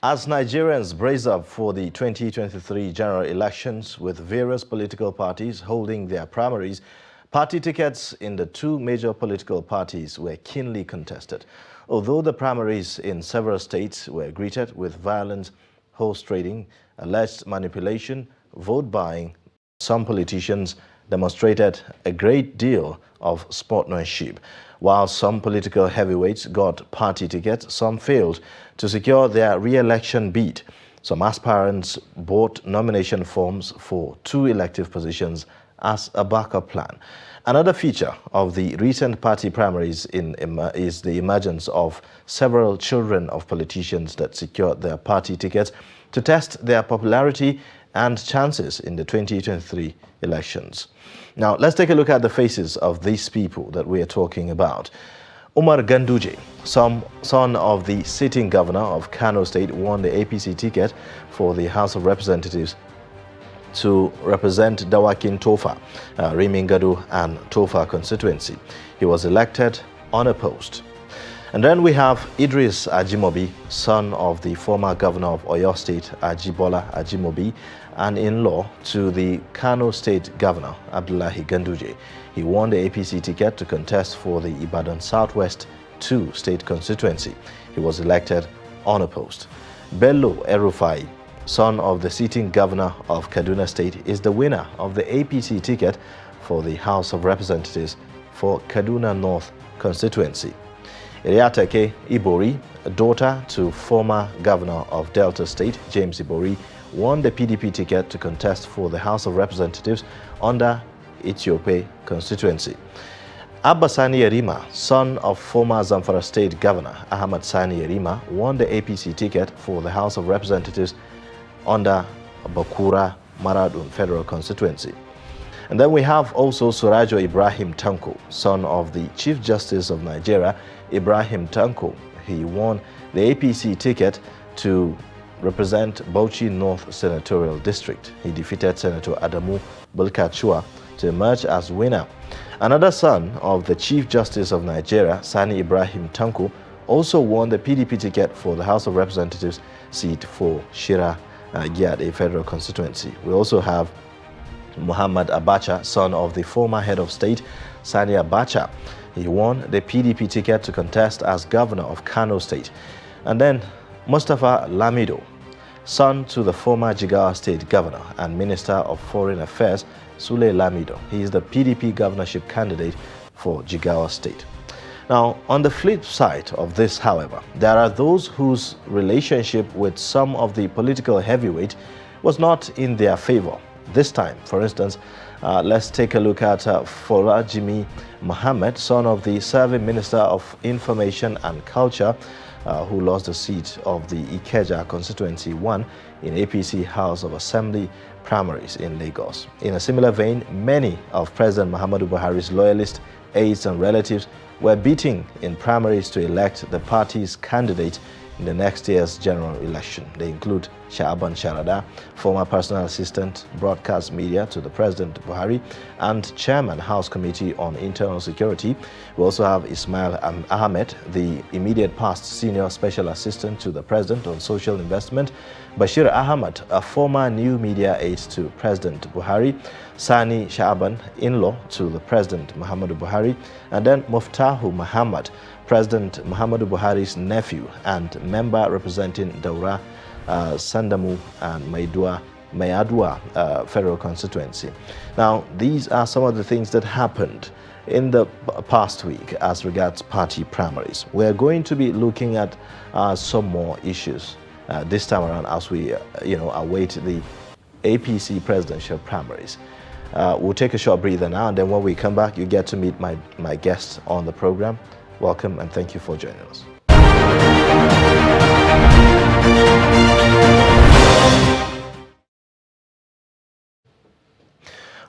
As Nigerians brace up for the 2023 general elections, with various political parties holding their primaries, party tickets in the two major political parties were keenly contested. Although the primaries in several states were greeted with violent horse trading, alleged manipulation, vote buying, some politicians demonstrated a great deal of sportsmanship. While some political heavyweights got party tickets, some failed to secure their re-election bid. Some aspirants bought nomination forms for two elective positions as a backup plan. Another feature of the recent party primaries is the emergence of several children of politicians that secured their party tickets to test their popularity and chances in the 2023 elections. Now, let's take a look at the faces of these people that we are talking about. Umar Ganduje, son of the sitting governor of Kano State, won the APC ticket for the House of Representatives to represent Dawakin Tofa, Rimingadu and Tofa constituency. He was elected unopposed. And then we have Idris Ajimobi, son of the former governor of Oyo State, Ajibola Ajimobi, and in-law to the Kano State governor, Abdullahi Ganduje. He won the APC ticket to contest for the Ibadan Southwest 2 state constituency. He was elected unopposed. Bello Erufai, son of the sitting governor of Kaduna State, is the winner of the APC ticket for the House of Representatives for Kaduna North constituency. Iriatake Ibori, a daughter to former governor of Delta State, James Ibori, won the PDP ticket to contest for the House of Representatives under Ethiopia constituency. Abba Sani Yerima, son of former Zamfara State Governor Ahmad Sani Yerima, won the APC ticket for the House of Representatives under Bakura Maradun Federal Constituency. And then we have also Surajo Ibrahim Tanko, son of the Chief Justice of Nigeria, Ibrahim Tanko. He won the APC ticket to represent Bauchi North Senatorial District. He defeated Senator Adamu Bulkachua to emerge as winner. Another son of the Chief Justice of Nigeria, Sani Ibrahim Tanko, also won the PDP ticket for the House of Representatives seat for Shira Giade Federal Constituency. We also have Muhammad Abacha, son of the former head of state, Sani Abacha. He won the PDP ticket to contest as governor of Kano State. And then Mustafa Lamido, son to the former Jigawa State governor and Minister of Foreign Affairs, Sule Lamido. He is the PDP governorship candidate for Jigawa State. Now, on the flip side of this, however, there are those whose relationship with some of the political heavyweight was not in their favor. This time, for instance, let's take a look at Forajimi Mohammed, son of the serving Minister of Information and Culture, who lost the seat of the Ikeja Constituency 1 in APC House of Assembly primaries in Lagos. In a similar vein, many of President Muhammadu Buhari's loyalists, aides and relatives were beating in primaries to elect the party's candidate in the next year's general election. They include Sha'aban Sharada, former personal assistant, broadcast media to the President Buhari, and Chairman, House Committee on Internal Security. We also have Ismail Ahmed, the immediate past senior special assistant to the President on social investment, Bashir Ahmad, a former new media aide to President Buhari, Sani Sha'aban, in-law to the President Muhammadu Buhari, and then Muftahu Muhammad, President Muhammadu Buhari's nephew and member representing Daura, Sandamu and Mayadua federal constituency. Now, these are some of the things that happened in the past week as regards party primaries. We're going to be looking at some more issues this time around as we await the APC presidential primaries. We'll take a short breather now, and then when we come back, you get to meet my guests on the program. Welcome and thank you for joining us.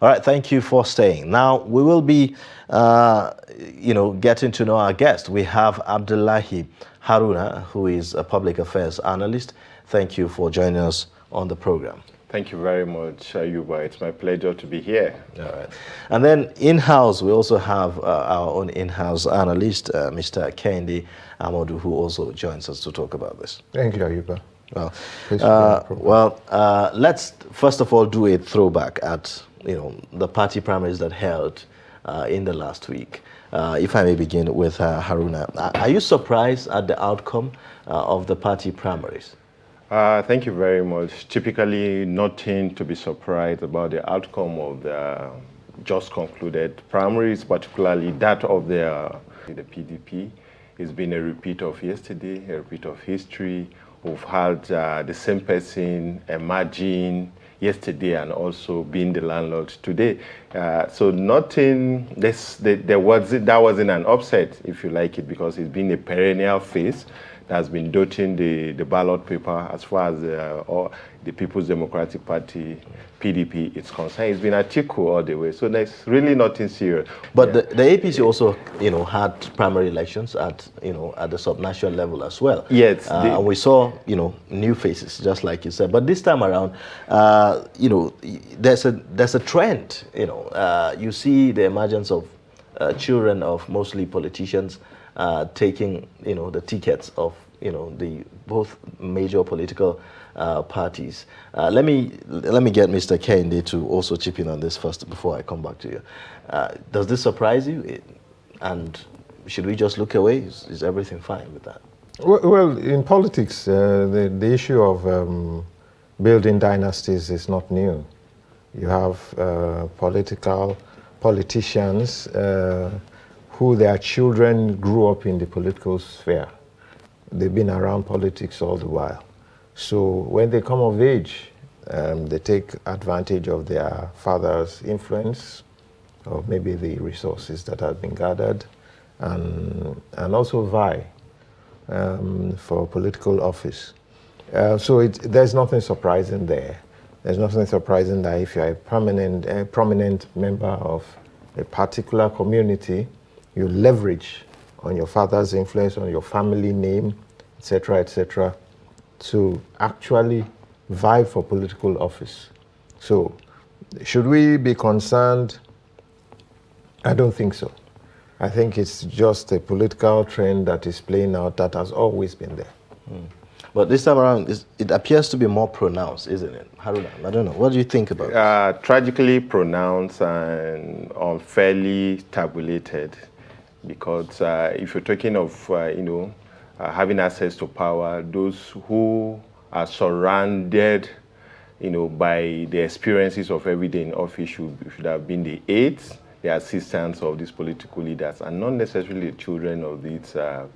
All right, thank you for staying. Now, we will be, getting to know our guest. We have Abdullahi Haruna, who is a public affairs analyst. Thank you for joining us on the program. Thank you very much, Ayuba. It's my pleasure to be here. All right. And then in-house, we also have our own in-house analyst, Mr. Kendi Amodu, who also joins us to talk about this. Thank you, Ayuba. Well, This should be no problem. let's first of all do a throwback at the party primaries that held in the last week. If I may begin with Haruna, are you surprised at the outcome of the party primaries? Thank you very much. Typically, nothing to be surprised about the outcome of the just concluded primaries, particularly that of the PDP. It's been a repeat of yesterday, a repeat of history. We've had the same person emerging yesterday and also being the landlord today. So nothing, that wasn't an upset, if you like it, because it's been a perennial phase that has been dotting the ballot paper as far as the People's Democratic Party, PDP, is concerned. It's been Atiku all the way. So there's really nothing serious. But the APC also, had primary elections at the subnational level as well. Yes. And we saw, new faces, just like you said. But this time around, there's a trend. You see the emergence of children of mostly politicians taking, the tickets of, the both major political parties. Let me get Mr. Kende to also chip in on this first before I come back to you. Does this surprise you? And should we just look away? Is everything fine with that? Well, in politics, the issue of building dynasties is not new. You have politicians who their children grew up in the political sphere. They've been around politics all the while. So when they come of age, they take advantage of their father's influence, or maybe the resources that have been gathered, and also vie for political office. So there's nothing surprising there. There's nothing surprising that if you're a prominent member of a particular community, you leverage on your father's influence, on your family name, etc., to actually vie for political office. So, should we be concerned? I don't think so. I think it's just a political trend that is playing out that has always been there. But this time around, it appears to be more pronounced, isn't it? Haruna, I don't know. What do you think about it? Tragically pronounced and unfairly tabulated. Because if you're talking of, having access to power, those who are surrounded, by the experiences of every day in office should have been the aides, the assistants of these political leaders, and not necessarily the children of these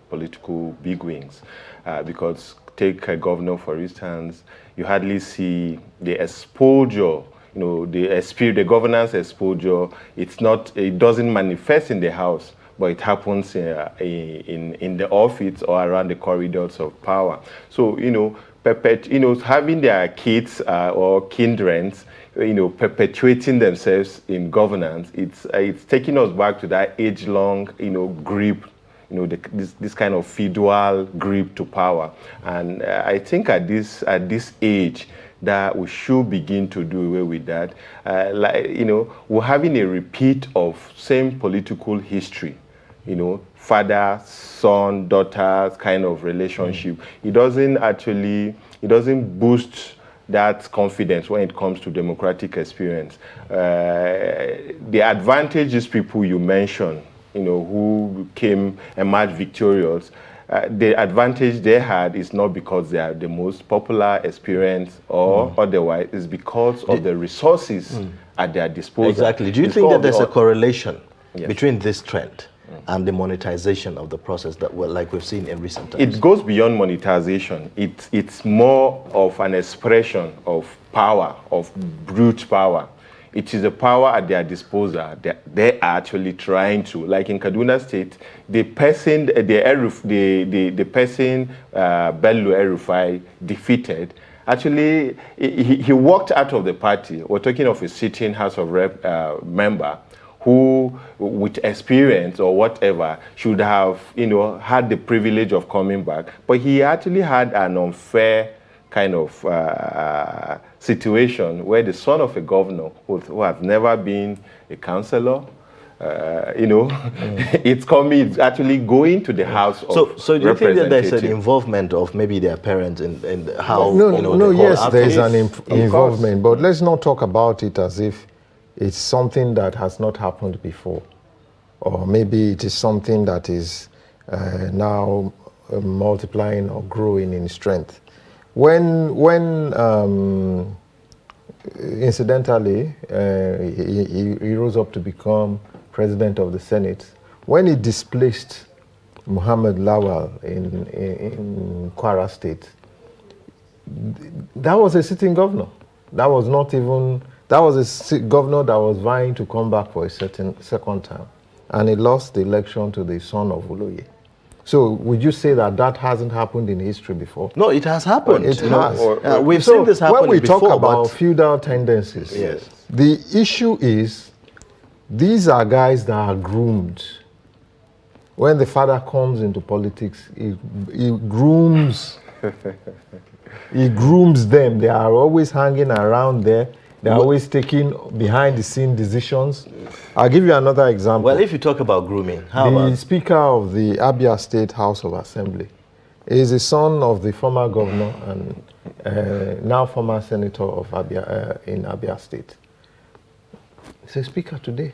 political bigwigs. Because take a governor, for instance, you hardly see the exposure. The governance exposure. It doesn't manifest in the house, but it happens in the office or around the corridors of power. So, having their kids or kindreds, perpetuating themselves in governance, it's taking us back to that age-long, grip, this kind of feudal grip to power. And I think at this age, that we should begin to do away with that. We're having a repeat of same political history. Father, son, daughter kind of relationship. It doesn't boost that confidence when it comes to democratic experience. The advantages people you mentioned, who emerged victorious, the advantage they had is not because they are the most popular, experienced, or otherwise. It's because of the resources at their disposal. Exactly. Do you think that there's a correlation between this trend and the monetization of the process that like we've seen in recent times? It goes beyond monetization. It's more of an expression of power, of brute power. It is a power at their disposal that they are actually trying to, like in Kaduna State, the person Bello El-Rufai defeated, actually, he walked out of the party. We're talking of a sitting House of Rep member who, with experience or whatever, should have, had the privilege of coming back. But he actually had an unfair kind of situation where the son of a governor who has never been a councillor, it's coming, it's actually going to the House of So do you think that there's an Representatives. involvement of maybe their parents in how, No, you know, no, they call yes, there is an Of involvement, but let's not talk about it as if it's something that has not happened before, or maybe it is something that is now multiplying or growing in strength. When incidentally, he rose up to become president of the Senate, when he displaced Muhammad Lawal in Kwara State, that was a sitting governor. That was a governor that was vying to come back for a second term. And he lost the election to the son of Oloye. So would you say that that hasn't happened in history before? No, it has happened. It has. We've seen this happen when we before, talk about but feudal tendencies, yes, the issue is these are guys that are groomed. When the father comes into politics, he grooms. He grooms them. They are always hanging around there. They're always taking behind-the-scene decisions. I'll give you another example. well, if you talk about grooming, how The about Speaker of the Abia State House of Assembly is the son of the former governor and now former senator of Abia in Abia State. He's a speaker today.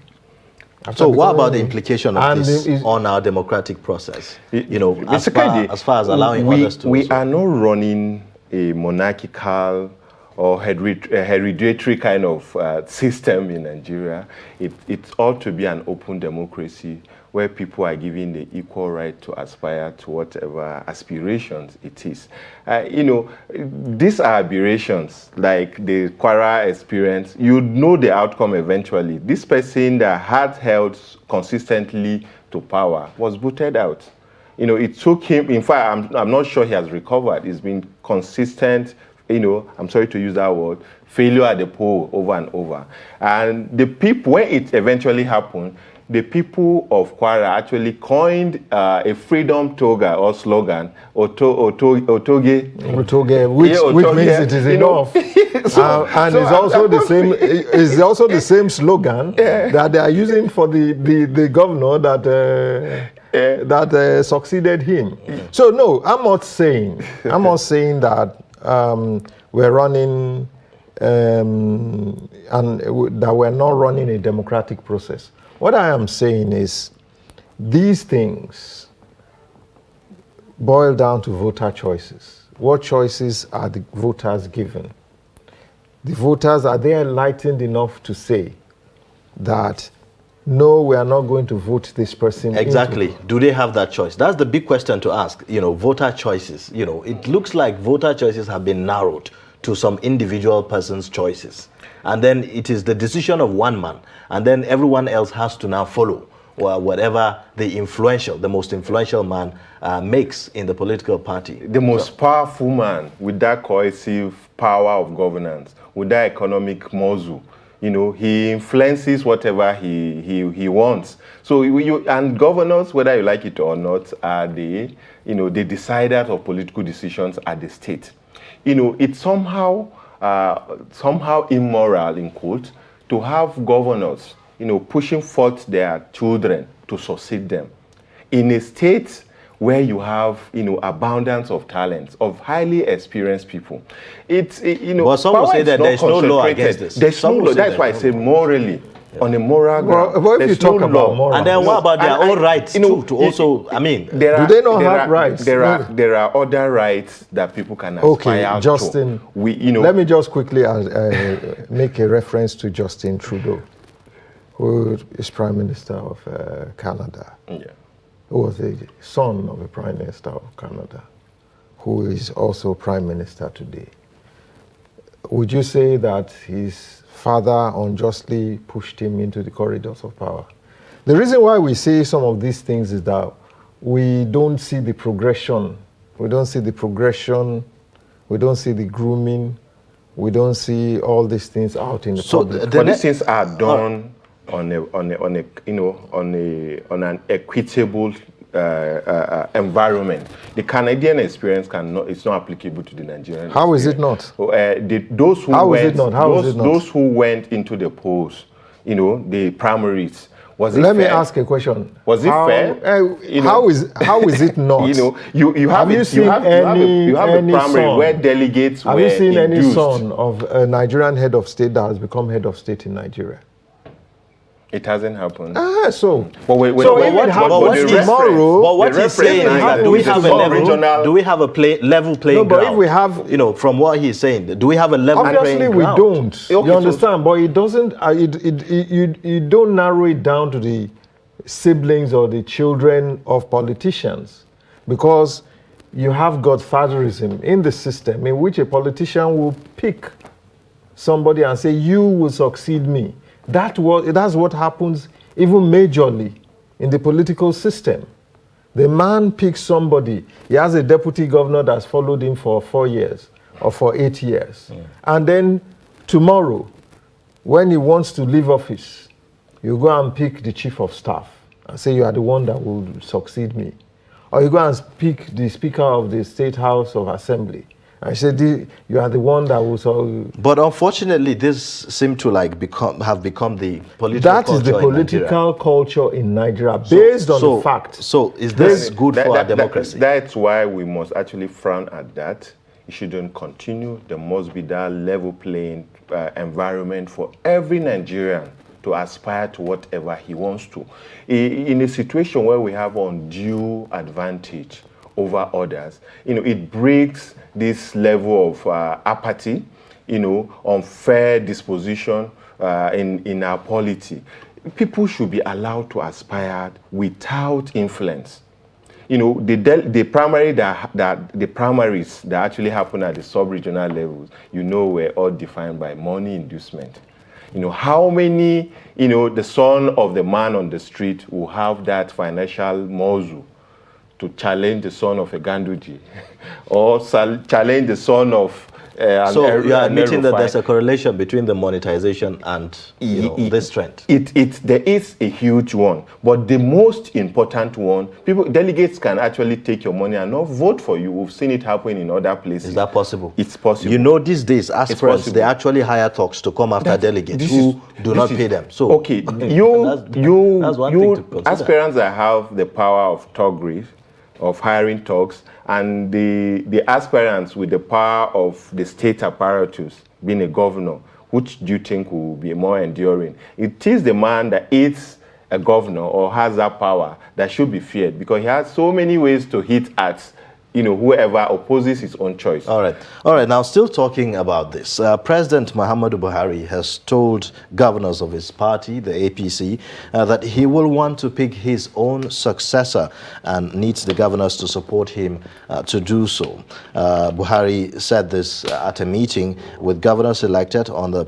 So what about the implication of And this is- on our democratic process? You know, Mr. as Kennedy, far as allowing we, others to we also- are not running a monarchical or hereditary kind of system in Nigeria. It ought to be an open democracy where people are given the equal right to aspire to whatever aspirations it is. These are aberrations, like the Kwara experience. You know the outcome eventually. This person that had held consistently to power was booted out. It took him, in fact, I'm not sure he has recovered. He's been consistent, I'm sorry to use that word, failure at the poll over and over. And the people, when it eventually happened, the people of Kwara actually coined a freedom toga or slogan, Otoge, which means it is enough. And it's also the same. It's also the same slogan that they are using for the governor that succeeded him. So no, I'm not saying that we're running and that we're not running a democratic process. What I am saying is these things boil down to voter choices. What choices are the voters given? The voters, are they enlightened enough to say that, no, we are not going to vote this person Exactly. Do they have that choice? That's the big question to ask. Voter choices. It looks like voter choices have been narrowed to some individual person's choices. And then it is the decision of one man. And then everyone else has to now follow whatever the most influential man makes in the political party. The most powerful man with that cohesive power of governance, with that economic muscle, he influences whatever he wants. So and governors, whether you like it or not, are the deciders of political decisions at the state. It's somehow immoral, in quote, to have governors, pushing forth their children to succeed them in a state where you have, abundance of talents, of highly experienced people. But some will say that there's no law against this. There's no law. That's why I say morally, on a moral ground. Well, if you talk about moral, and then what about their own rights too? To also, do they not have rights? There are other rights that people can aspire Justin, to. Let me just quickly make a reference to Justin Trudeau, who is Prime Minister of Canada. Yeah. Who was the son of a Prime Minister of Canada, who is also Prime Minister today. Would you say that his father unjustly pushed him into the corridors of power? The reason why we say some of these things is that we don't see the progression. We don't see the progression. We don't see the grooming. We don't see all these things out in the public. But these things are done on an equitable environment. The Canadian experience it's not applicable to the Nigerian. How experience. is it not? Those who went into the polls, the primaries, Was it Let me fair? ask a question. Was it fair? How is it not? You have you seen a primary son, where delegates have were you seen induced. any son of a Nigerian head of state that has become head of state in Nigeria? It hasn't happened. But what he's saying is that do we have a level playing ground? But if we have, from what he's saying, do we have a level playing ground? Obviously, we don't. Okay, you understand? But it doesn't. You don't narrow it down to the siblings or the children of politicians, because you have godfatherism in the system in which a politician will pick somebody and say, "You will succeed me." That's what happens even majorly in the political system. The man picks somebody. He has a deputy governor that's followed him for 4 years or for 8 years. And then tomorrow, when he wants to leave office, you go and pick the chief of staff and say, you are the one that will succeed me. Or you go and pick the speaker of the State House of Assembly. I said, you are the one that will solve. But unfortunately, this seems to have become the political culture. That is the political culture in Nigeria, based on the fact. So is this good for our democracy? That's why we must actually frown at that. It shouldn't continue. There must be that level playing environment for every Nigerian to aspire to whatever he wants to. In a situation where we have undue advantage over others, it breaks this level of apathy, unfair disposition in our polity. People should be allowed to aspire without influence. The primaries that actually happen at the sub-regional levels, were all defined by money inducement. How many, the son of the man on the street will have that financial muscle to challenge the son of a Ganduji or challenge the son of so you are admitting that there's a correlation between the monetization and this trend? There is a huge one, but the most important one, delegates can actually take your money and not vote for you. We've seen it happen in other places. Is that possible? It's possible. These days, aspirants, they actually hire thugs to come after delegates who do not pay them. So okay, that's one thing to consider. Aspirants that have the power of thuggery, of hiring thugs, and the aspirants with the power of the state apparatus, being a governor, which do you think will be more enduring? It is the man that is a governor or has that power that should be feared, because he has so many ways to hit at whoever opposes his own choice. All right. Now, still talking about this, President Muhammadu Buhari has told governors of his party, the APC, that he will want to pick his own successor and needs the governors to support him to do so. Buhari said this at a meeting with governors elected on the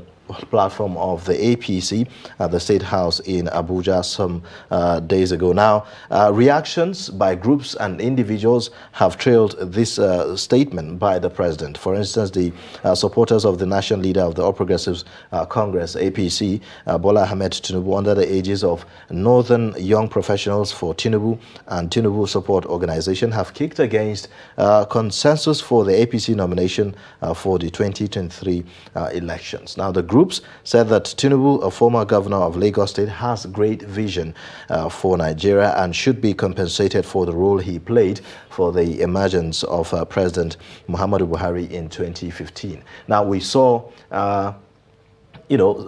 platform of the APC at the State House in Abuja some days ago. Now, reactions by groups and individuals have trailed this statement by the president. For instance, the supporters of the national leader of the All Progressives Congress, APC, Bola Ahmed Tinubu, under the aegis of Northern Young Professionals for Tinubu and Tinubu Support Organization, have kicked against consensus for the APC nomination for the 2023 elections. Now, the groups said that Tinubu, a former governor of Lagos State, has great vision for Nigeria and should be compensated for the role he played for the emergence of President Muhammadu Buhari in 2015. Now, we saw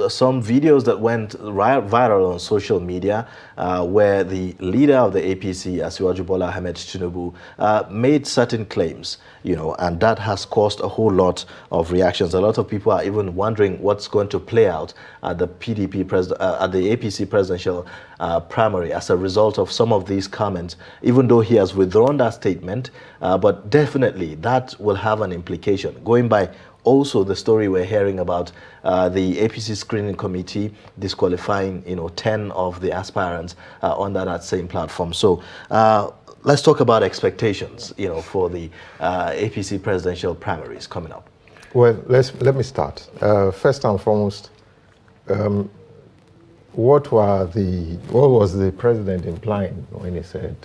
some videos that went viral on social media where the leader of the APC, Asiwaju Bola Ahmed Tinubu, made certain claims, and that has caused a whole lot of reactions. A lot of people are even wondering what's going to play out at the at the APC presidential primary as a result of some of these comments, even though he has withdrawn that statement, but definitely that will have an implication. Going by also the story we're hearing about the APC screening committee disqualifying 10 of the aspirants under that same platform. So let's talk about expectations for the APC presidential primaries coming up. Well, let me start. First and foremost, what was the president implying when he said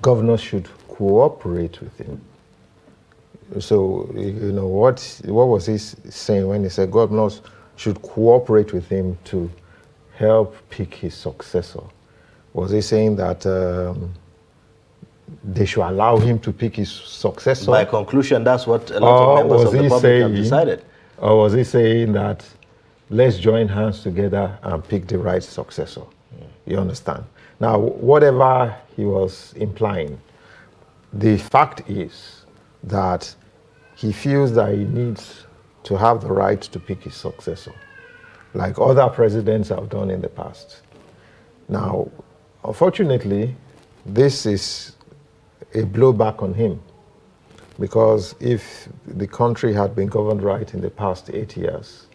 governors should cooperate with him? So, what was he saying when he said governors should cooperate with him to help pick his successor? Was he saying that they should allow him to pick his successor? By conclusion, that's what a lot of members of the public have decided. Or was he saying that let's join hands together and pick the right successor? You understand? Now, whatever he was implying, the fact is that he feels that he needs to have the right to pick his successor, like other presidents have done in the past. Now, unfortunately, this is a blowback on him, because if the country had been governed right in the past 8 years,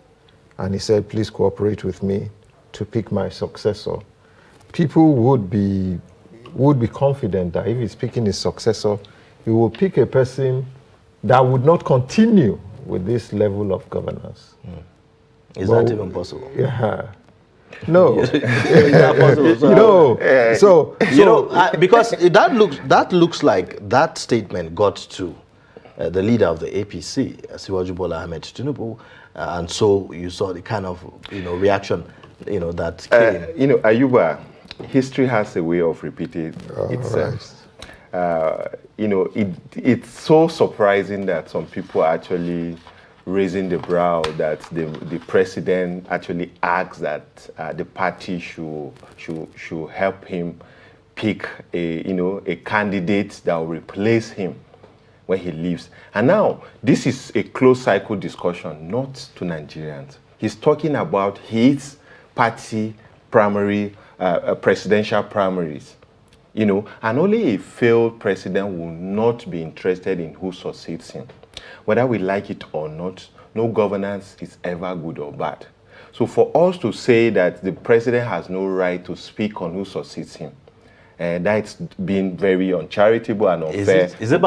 and he said, please cooperate with me to pick my successor, people would be confident that if he's picking his successor, he will pick a person that would not continue with this level of governance. Is that even possible? Yeah. No. Is that possible? Because that looks like that statement got to the leader of the APC, Asiwaju Bola Ahmed Tinubu, and so you saw the kind of reaction that came. Ayuba, history has a way of repeating itself. Right. It's so surprising that some people are actually raising the brow that the president actually asks that the party should help him pick a candidate that will replace him when he leaves. And now this is a closed cycle discussion, not to Nigerians. He's talking about his party primary, presidential primaries. And only a failed president will not be interested in who succeeds him. Whether we like it or not, no governance is ever good or bad. So for us to say that the president has no right to speak on who succeeds him, that's been very uncharitable and unfair. Is it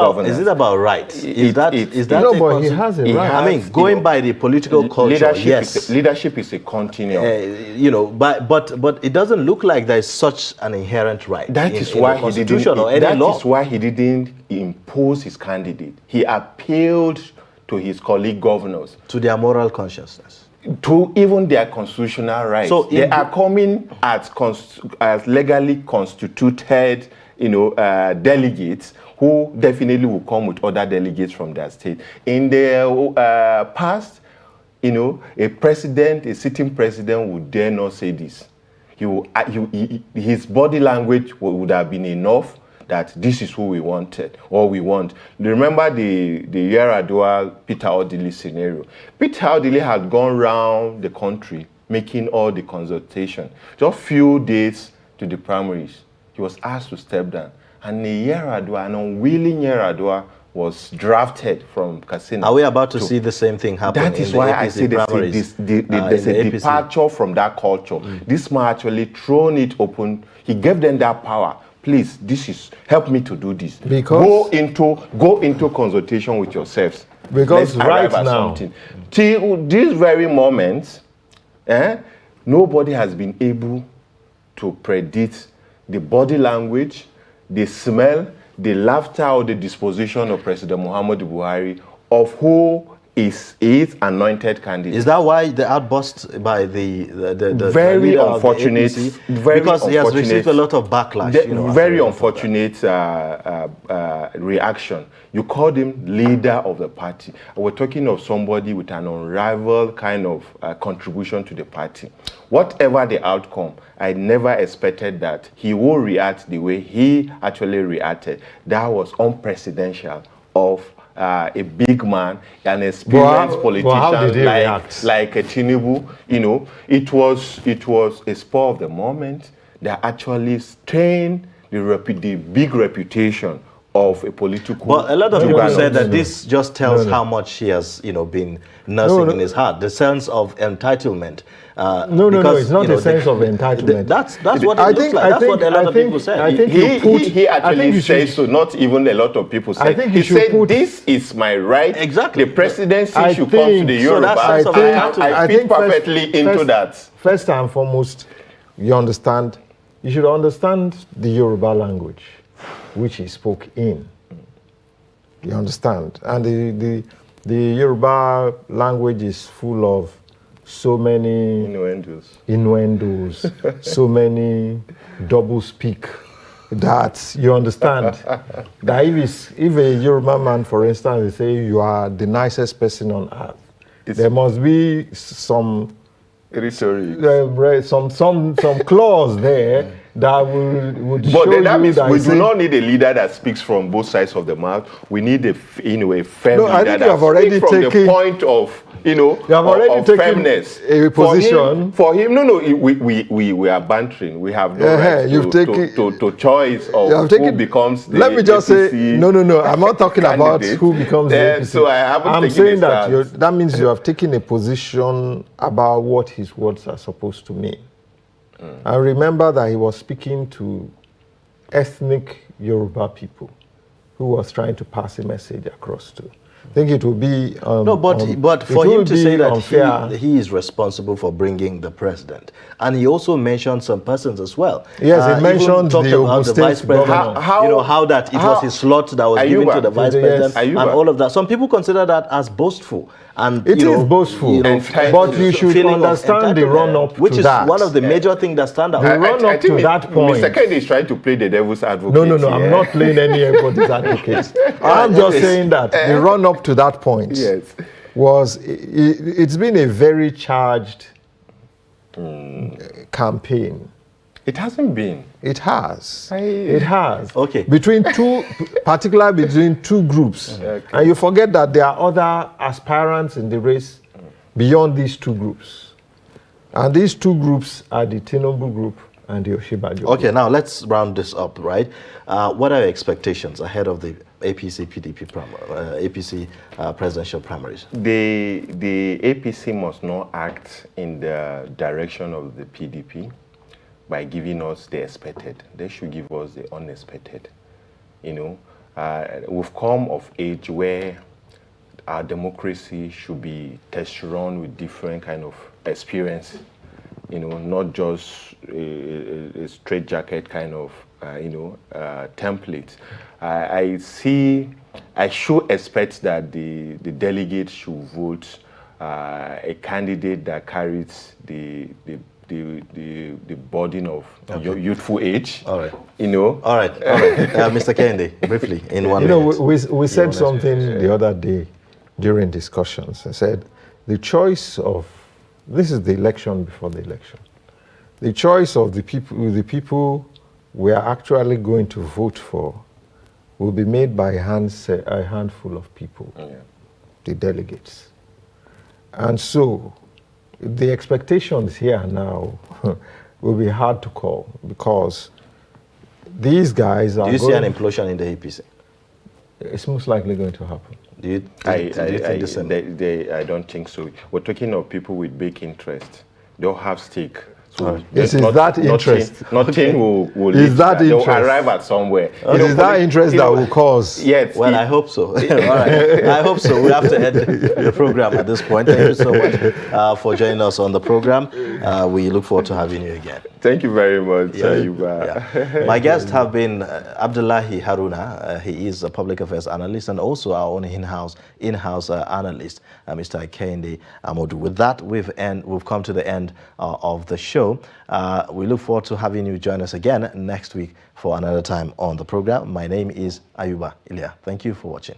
about rights? No, but he has a right. I mean, going by the political culture, leadership is a continuum. But it doesn't look like there is such an inherent right. That is why he didn't impose his candidate. He appealed to his colleague governors, to their moral consciousness, to even their constitutional rights. So they are coming as legally constituted, delegates who definitely will come with other delegates from their state. In the past, a sitting president would dare not say this. His body language would have been enough that this is who we wanted, or we want. Remember the Yar'Adua Peter Odili scenario. Peter Odili had gone around the country making all the consultation. Just few days to the primaries, he was asked to step down. And an unwilling Yar'Adua was drafted from Katsina. Are we about to see the same thing happen? That is why I say there's a departure from that culture. This man actually thrown it open. He gave them that power. Please, help me to do this. Because go into consultation with yourselves. Because right now, till this very moment, nobody has been able to predict the body language, the smell, the laughter, or the disposition of President Muhammadu Buhari of who is his anointed candidate. Is that why the outburst by the very unfortunate, because he has received a lot of backlash? Very unfortunate reaction. You called him leader of the party. We're talking of somebody with an unrivaled kind of contribution to the party. Whatever the outcome, I never expected that he will react the way he actually reacted. That was unprecedented of a big man, an experienced politician like a Tinubu. It was a spur of the moment that actually strained the big reputation of a political. But a lot of people said that this just tells how much he has, been nursing in his heart, the sense of entitlement. It's not the sense of entitlement. That's what it looks like. That's what a lot of people said. I think he actually says so. Not even a lot of people say. He said, "This is my right. Exactly. The presidency should come to the Yoruba." I fit perfectly into that. First and foremost, you should understand the Yoruba language, which he spoke in. You understand? And the Yoruba language is full of so many innuendos, so many double speak that you understand that if a Yoruba man, for instance, they say you are the nicest person on earth, there must be some rhetoric, some clause there that would show you that means we do not need a leader that speaks from both sides of the mouth. We need a firm leader that speaks from the point of you have already taken firmness. A position for him. No, we are bantering. We have no right to choice of who becomes the Let me just APC say no. I'm not talking about who becomes the APC. So I'm saying that means you have taken a position about what his words are supposed to mean. And remember that he was speaking to ethnic Yoruba people who was trying to pass a message across to. I think it will be but for him to say that he is responsible for bringing the president, and he also mentioned some persons as well. Yes, he mentioned talked about the vice president. How that it was his slot that was given to the vice president, and all of that. Some people consider that as boastful, and it is boastful. But you should understand the run-up to that, which is one of the major things that stand out. The run-up to that point. Mr. Kennedy is trying to play the devil's advocate. No. I'm not playing any anybody's advocate. I'm just saying that the run-up to that point was it's been a very charged campaign. It hasn't been. It has. It has. Okay. Particularly between two groups. Okay. And you forget that there are other aspirants in the race beyond these two groups. And these two groups are the Tinubu group and the Oshibajo group. Okay, now let's round this up, right? What are your expectations ahead of the APC presidential primaries? The APC must not act in the direction of the PDP by giving us the expected. They should give us the unexpected. We've come of age where our democracy should be tested run with different kind of experience. Not just a straitjacket kind of template. I should expect that the delegates should vote a candidate that carries the burden of youthful age. All right. All right. Mr. Kennedy, briefly, in 1 minute. We said something the other day during discussions. I said the choice of this is the election before the election. The choice of the people we are actually going to vote for will be made by a handful of people, the delegates. And so the expectations here now will be hard to call because these guys are. Do you see an implosion in the APC? It's most likely going to happen. Do you think the same? I don't think so. We're talking of people with big interest. They'll have stake. So is that interest? Nothing will is that they'll arrive at somewhere. Is that interest that will cause? Yes. Well, I hope so. All right. I hope so. We have to end the program at this point. Thank you so much for joining us on the program. We look forward to having you again. Thank you very much. My guests have been Abdullahi Haruna. He is a public affairs analyst and also our own in-house analyst, Mr. Kennedy Amodu. With that, we've come to the end of the show. We look forward to having you join us again next week for another time on the program. My name is Ayuba Ilya. Thank you for watching.